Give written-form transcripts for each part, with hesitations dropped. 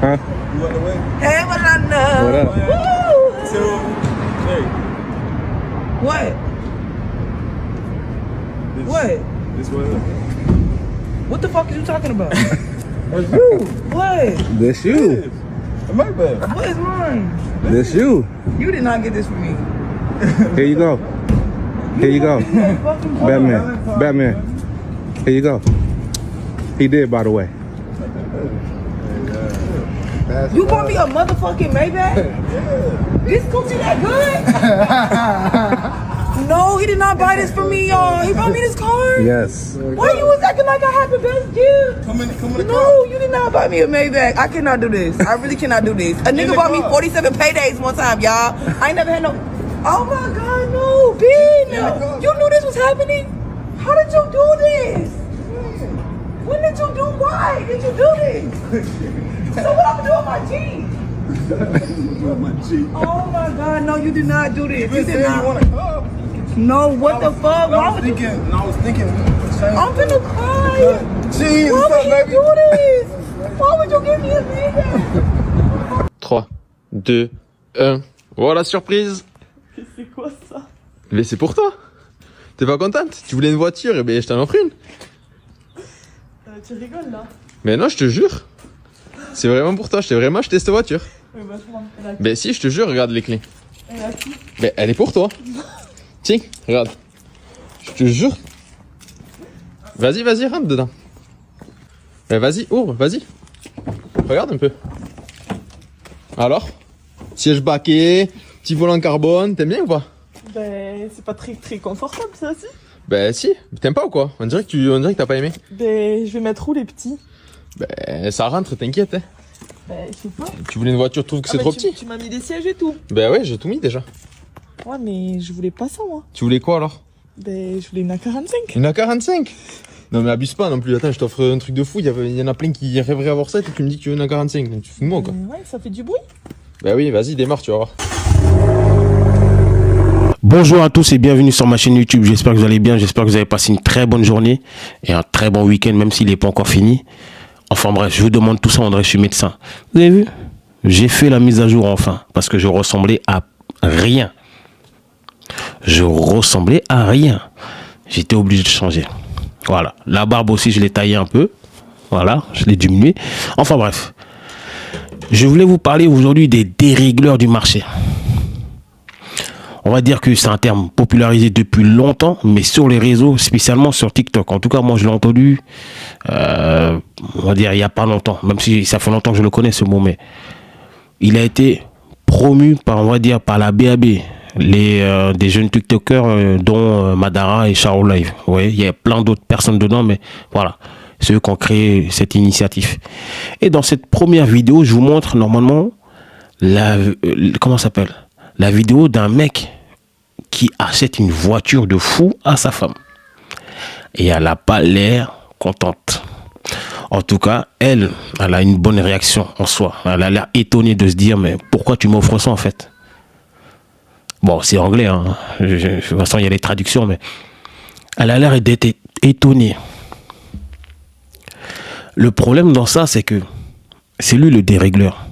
Huh? You on the way? Hey, what I know. What up? Woo! Two. Hey. What? This, What? This one. What the fuck are you talking about? That's you. What? This you. My bad. What is mine? This you. You did not get this from me. Here you go. Here you go. Fucking Batman. Batman. Here you go. He did, by the way. You bought me a motherfucking Maybach? This Gucci that good? No, he did not buy this for me, y'all. He bought me this car. Yes. Why you was acting like I had the best gift? Come in the car. No, you did not buy me a Maybach. I cannot do this. I really cannot do this. A nigga bought me 47 paydays one time, y'all. I ain't never had no. Oh my God, no, Ben. You knew this was happening? How did you do this? When did you do? Why did you do this? So what I'm gonna do with my teeth? My cheek. Oh my God, no, you did not do this. You You said did you not. want to come. No, what the fuck? Why would you? I was thinking. I'm finna cry. Cheese, Why what's would up, you baby? do this? Why would you give me a Maybach? 3, 2, 1. Voilà, surprise. C'est quoi ça? Mais c'est pour toi. T'es pas contente? Tu voulais une voiture, et ben je t'en offre une. Tu rigoles là? Mais non, je te jure. C'est vraiment pour toi, je t'ai vraiment acheté cette voiture. Oui, bah je m'en fais. Ben si, je te jure, regarde les clés. Elle a qui? Ben elle est pour toi. Tiens, regarde. Je te jure. Vas-y, vas-y, rentre dedans. Ben vas-y, ouvre, vas-y. Regarde un peu. Alors? Siège baquet, petit volant carbone, t'aimes bien ou pas? Ben, c'est pas très confortable ça aussi. Ben si, t'aimes pas ou quoi? On dirait que t'as pas aimé. Ben, je vais mettre où les petits? Ben ça rentre, t'inquiète. Hein. Ben, je sais pas. Tu voulais une voiture, tu trouves que c'est trop petit? Tu m'as mis des sièges et tout. Ben ouais, j'ai tout mis déjà. Ouais, mais je voulais pas ça moi. Tu voulais quoi alors? Ben, je voulais une A45. Une A45? Non mais abuse pas non plus, attends, je t'offre un truc de fou, il y en a plein qui rêveraient avoir ça et tu me dis que tu veux une A45, donc tu fous de moi quoi. Ouais, ça fait du bruit. Ben oui, vas-y, démarre, tu vas voir. Bonjour à tous et bienvenue sur ma chaîne YouTube. J'espère que vous allez bien, j'espère que vous avez passé une très bonne journée et un très bon week-end, même s'il n'est pas encore fini. Enfin bref, je vous demande tout ça, André, je suis médecin. Vous avez vu? J'ai fait la mise à jour enfin, parce que je ressemblais à rien. Je ressemblais à rien. J'étais obligé de changer. Voilà, la barbe aussi, je l'ai taillée un peu. Voilà, je l'ai diminuée. Enfin bref, je voulais vous parler aujourd'hui des dérégleurs du marché. On va dire que c'est un terme popularisé depuis longtemps, mais sur les réseaux, spécialement sur TikTok. En tout cas, moi, je l'ai entendu, on va dire, il n'y a pas longtemps, même si ça fait longtemps que je le connais, ce mot, mais il a été promu par, on va dire, par la BAB, des jeunes TikTokers, dont Madara et Charo Live. Vous voyez, il y a plein d'autres personnes dedans, mais voilà, c'est eux qui ont créé cette initiative. Et dans cette première vidéo, je vous montre normalement comment ça s'appelle ? La vidéo d'un mec qui achète une voiture de fou à sa femme. Et elle n'a pas l'air contente. En tout cas, elle a une bonne réaction en soi. Elle a l'air étonnée de se dire, mais pourquoi tu m'offres ça en fait? Bon, c'est anglais, hein. De toute façon, il y a les traductions, mais elle a l'air d'être étonnée. Le problème dans ça, c'est que c'est lui le dérégleur.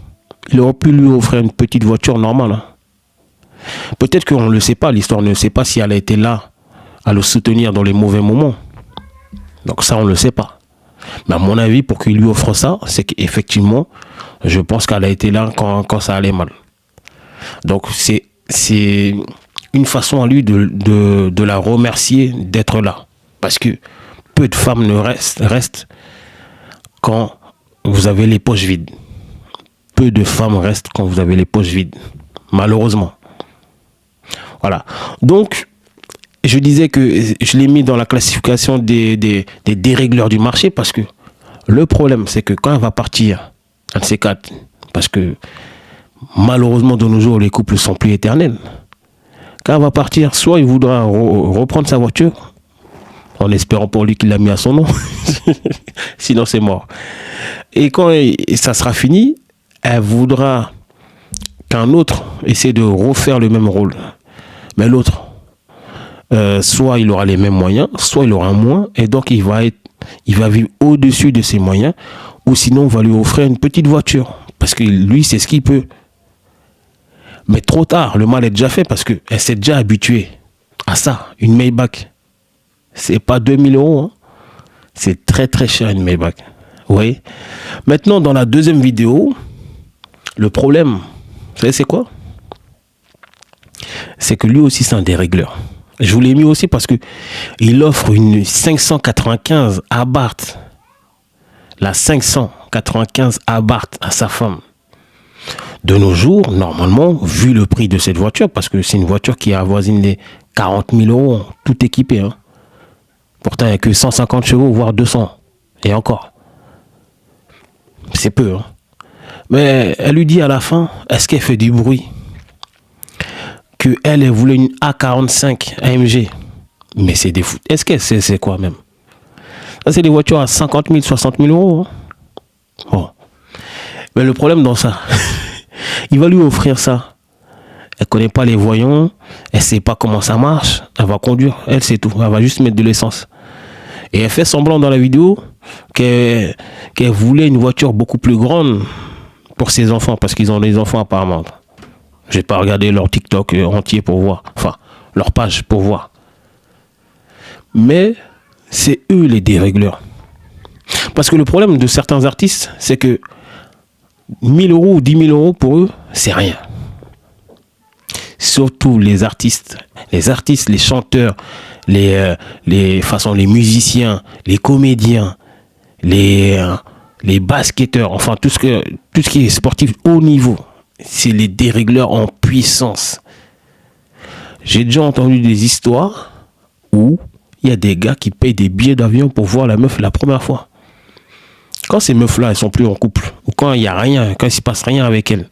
Il aurait pu lui offrir une petite voiture normale, hein. Peut-être qu'on ne le sait pas, l'histoire ne sait pas si elle a été là à le soutenir dans les mauvais moments. Donc ça, on ne le sait pas. Mais à mon avis, pour qu'il lui offre ça, c'est qu'effectivement, je pense qu'elle a été là quand ça allait mal. Donc c'est une façon à lui de la remercier d'être là. Parce que peu de femmes ne restent quand vous avez les poches vides. Peu de femmes restent quand vous avez les poches vides. Malheureusement. Voilà. Donc, je disais que je l'ai mis dans la classification des dérégleurs du marché parce que le problème, c'est que quand elle va partir, un de ces quatre, parce que malheureusement, de nos jours, les couples ne sont plus éternels. Quand elle va partir, soit il voudra reprendre sa voiture, en espérant pour lui qu'il l'a mis à son nom, sinon c'est mort. Et quand ça sera fini, elle voudra qu'un autre essaie de refaire le même rôle. Mais l'autre, soit il aura les mêmes moyens, soit il aura moins, et donc il va vivre au-dessus de ses moyens, ou sinon on va lui offrir une petite voiture. Parce que lui, c'est ce qu'il peut. Mais trop tard, le mal est déjà fait parce qu'elle s'est déjà habituée à ça. Une Maybach, c'est pas 2000 €. Hein. C'est très très cher une Maybach. Vous voyez? Maintenant, dans la deuxième vidéo, le problème, vous savez c'est quoi? C'est que lui aussi c'est un dérégleur. Je vous l'ai mis aussi parce que il offre une 595 Abarth. La 595 Abarth à sa femme. De nos jours, normalement, vu le prix de cette voiture, parce que c'est une voiture qui avoisine les 40 000 €, tout équipé. Hein. Pourtant, il n'y a que 150 chevaux, voire 200. Et encore. C'est peu. Hein. Mais elle lui dit à la fin, est-ce qu'elle fait du bruit? Elle voulait une A45 AMG. Mais c'est des fous. Est-ce qu'elle sait c'est quoi même? Ça, c'est des voitures à 50 000, 60 000 €. Hein. Bon. Mais le problème dans ça, il va lui offrir ça. Elle connaît pas les voyants. Elle sait pas comment ça marche. Elle va conduire. Elle sait tout. Elle va juste mettre de l'essence. Et elle fait semblant dans la vidéo qu'elle voulait une voiture beaucoup plus grande pour ses enfants. Parce qu'ils ont des enfants apparemment. Je n'ai pas regardé leur TikTok entier pour voir. Enfin, leur page pour voir. Mais c'est eux les dérégleurs. Parce que le problème de certains artistes, c'est que 1000 € ou 10 000 € pour eux, c'est rien. Surtout les artistes, les chanteurs, les musiciens, les comédiens, les basketteurs, enfin tout ce qui est sportif haut niveau, c'est les dérégleurs en puissance. J'ai déjà entendu des histoires où il y a des gars qui payent des billets d'avion pour voir la meuf la première fois. Quand ces meufs-là, elles sont plus en couple, ou quand il n'y a rien, quand il ne se passe rien avec elles,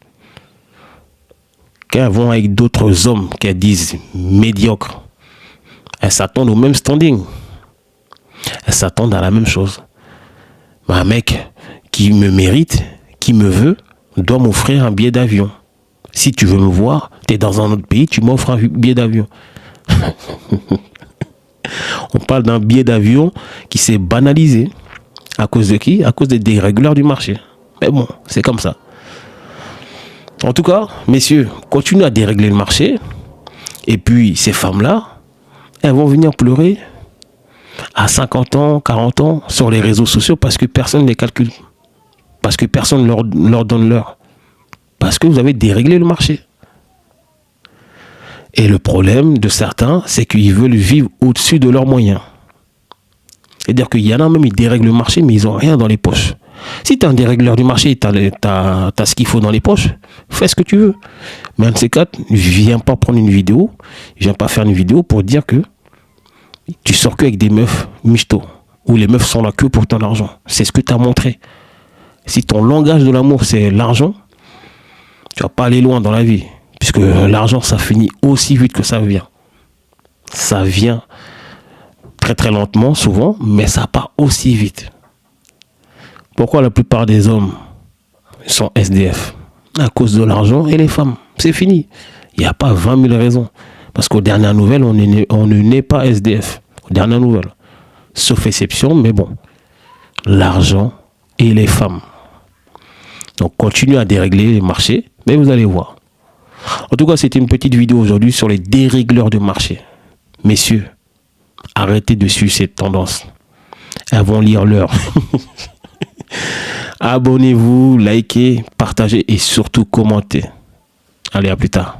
quand elles vont avec d'autres hommes qu'elles disent médiocres, elles s'attendent au même standing. Elles s'attendent à la même chose. Un mec qui me mérite, qui me veut, doit m'offrir un billet d'avion. Si tu veux me voir, tu es dans un autre pays, tu m'offres un billet d'avion. On parle d'un billet d'avion qui s'est banalisé. À cause de qui? À cause des dérégleurs du marché. Mais bon, c'est comme ça. En tout cas, messieurs, continuez à dérégler le marché. Et puis, ces femmes-là, elles vont venir pleurer à 50 ans, 40 ans sur les réseaux sociaux parce que personne ne les calcule. Parce que personne ne leur donne l'heure. Parce que vous avez déréglé le marché. Et le problème de certains, c'est qu'ils veulent vivre au-dessus de leurs moyens. C'est-à-dire qu'il y en a même, ils dérèglent le marché, mais ils n'ont rien dans les poches. Si tu es un dérégleur du marché, tu as ce qu'il faut dans les poches, fais ce que tu veux. Mais un de ces quatre, viens pas prendre une vidéo, viens pas faire une vidéo pour dire que tu sors que avec des meufs michto, où les meufs sont là que pour ton argent. C'est ce que tu as montré. Si ton langage de l'amour, c'est l'argent, tu vas pas aller loin dans la vie. Puisque l'argent, ça finit aussi vite que ça vient. Ça vient très très lentement, souvent, mais ça part aussi vite. Pourquoi la plupart des hommes sont SDF? À cause de l'argent et les femmes. C'est fini. Il n'y a pas 20 000 raisons. Parce qu'aux dernières nouvelles, on ne naît pas SDF. Aux dernières nouvelles. Sauf exception, mais bon. L'argent et les femmes. Donc, continuez à dérégler les marchés, mais vous allez voir. En tout cas, c'était une petite vidéo aujourd'hui sur les dérégleurs de marché. Messieurs, arrêtez de suivre cette tendance. Elles vont lire l'heure. Abonnez-vous, likez, partagez et surtout commentez. Allez, à plus tard.